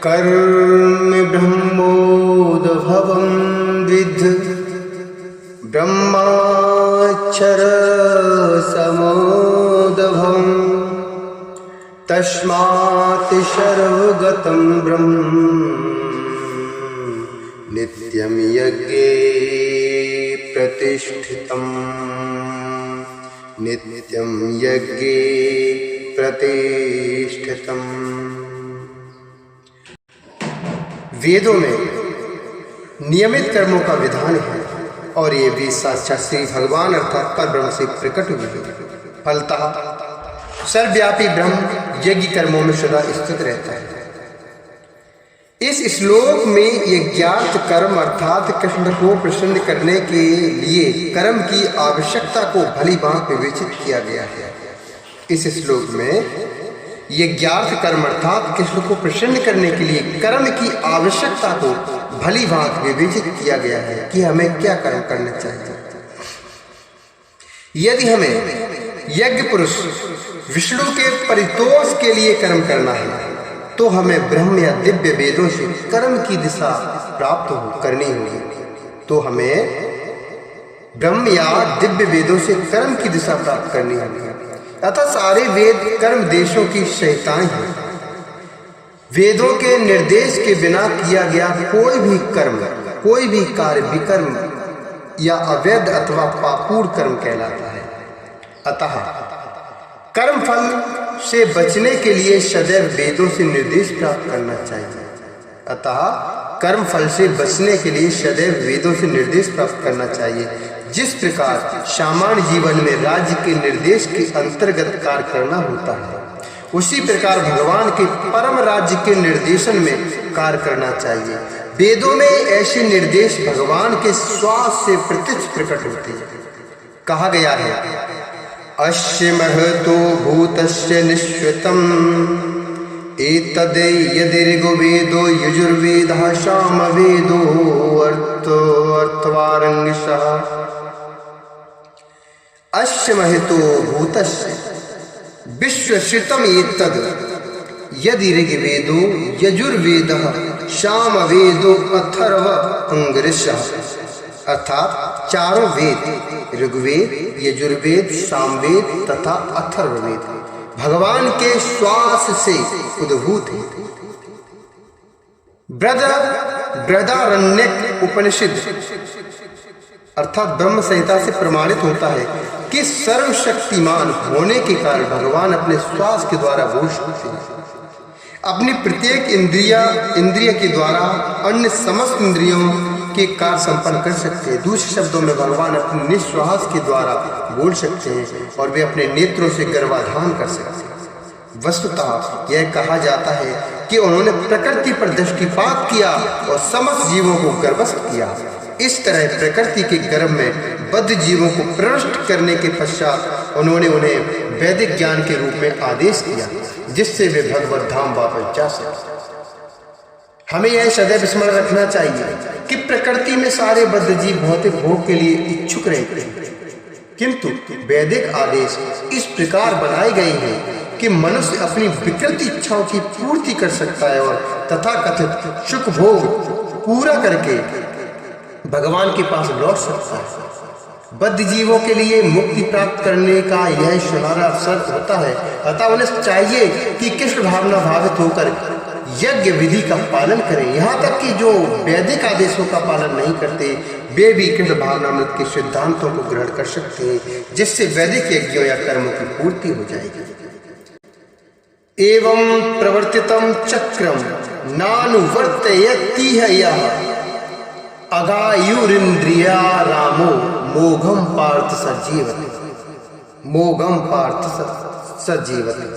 कर्म ब्रह्मोद्भवं विद्ध ब्रह्माक्षर समोद्भवम् तस्मात् सर्वगतं ब्रह्म नित्यं यज्ञे प्रतिष्ठितम् नित्यं यज्ञे प्रतिष्ठितम्। वेदों में नियमित कर्मों का विधान है और ये भी साक्षात श्री भगवान अर्थात परब्रह्म से प्रकट हुए हैं। फलतः सर्वव्यापी ब्रह्म यज्ञ कर्मों में सदा स्थित रहता है। इस श्लोक में यज्ञार्थ कर्म अर्थात कृष्ण को प्रसन्न करने के लिए कर्म की आवश्यकता को भली भांति विवेचित किया गया है। इस श्लोक में यज्ञार्थ कर्म अर्थात कृष्ण को प्रसन्न करने के लिए कर्म की आवश्यकता को भली भांति विवेचित किया गया है कि हमें क्या कर्म करना चाहिए। यदि हमें यज्ञ पुरुष विष्णु के परितोष के लिए कर्म करना है तो हमें ब्रह्म या दिव्य वेदों से कर्म की दिशा प्राप्त करनी होगी। तो हमें ब्रह्म या दिव्य वेदों से कर्म की दिशा प्राप्त करनी होगी। अतः सारे वेद कर्म देशों की संहिताएं हैं। वेदों के निर्देश के बिना किया गया कोई भी कर्म, कोई भी कार्य विकर्म या अवैध अथवा पापूर्ण कर्म कहलाता है। अतः कर्म फल से बचने के लिए सदैव वेदों से निर्देश प्राप्त करना चाहिए। अतः कर्म फल से बचने के लिए सदैव वेदों से निर्देश प्राप्त करना चाहिए। जिस प्रकार सामान्य जीवन में राज्य के निर्देश के अंतर्गत कार्य करना होता है, उसी प्रकार भगवान के परम राज्य के निर्देशन में कार्य करना चाहिए। वेदों में ऐसे निर्देश भगवान के श्वास से प्रत्यक्ष प्रकट होते हैं। कहा गया है, अस्य महतो भूतस्य निश्चितम् एतद् यदि ऋग्वेदो यजुर्वेदः सामवेदो अर्थवारंगिषः। अस्य महतो भूतस्य विश्वश्रितम् एतद् यदि ऋग्वेदो यजुर्वेदः सामवेदो अथर्वांगिषः। अर्थात चारों वेद ऋग्वेद, यजुर्वेद, सामवेद तथा अथर्ववेद भगवान के श्वास से उद्भूत है। बृहदारण्यक उपनिषद अर्थात ब्रह्म संहिता से प्रमाणित होता है कि सर्वशक्तिमान होने के कारण भगवान अपने श्वास के द्वारा बोल सकते हैं। अपनी प्रत्येक इंद्रिय के द्वारा अन्य समस्त इंद्रियों के कार्य संपन्न कर सकते हैं। दूसरे शब्दों में भगवान अपने निश्वास के द्वारा बोल सकते हैं और वे अपने नेत्रों से गर्भाधान कर सकते हैं। वस्तुतः यह कहा जाता है कि उन्होंने प्रकृति पर दृष्टिपात किया और समस्त जीवों को गर्भस्थ किया। इस तरह प्रकृति के गर्भ में बद्ध जीवों को प्रविष्ट करने के पश्चात उन्होंने उन्हें वैदिक ज्ञान के रूप में आदेश किया, जिससे वे भगवत धाम वापस जा सके। हमें यह सदैव स्मरण रखना चाहिए कि प्रकृति में सारे बद्ध जीव भौतिक भोग के लिए इच्छुक रहते हैं, किंतु वैदिक आदेश इस प्रकार बनाए गए हैं कि मनुष्य अपनी विकृत इच्छाओं की पूर्ति कर सकता है और तथाकथित सुख भोग पूरा करके भगवान के पास लौट सकता है। बद्ध जीवों के लिए मुक्ति प्राप्त करने का यह सुनहरा अवसर होता है। अतः उन्हें चाहिए कि कृष्ण भावना भावित होकर यज्ञ विधि का पालन करें। यहाँ तक कि जो वैदिक आदेशों का पालन नहीं करते वे भी कृष्ण भावनामृत के सिद्धांतों को ग्रहण कर सकते हैं, जिससे वैदिक यज्ञों या कर्मों की पूर्ति हो जाएगी। एवं प्रवर्तितम चक्रम नानुवर्तयति यः अगायुरिन्द्रिया रामो मोघम पार्थ सजीवति। मोघम पार्थ सजीवति।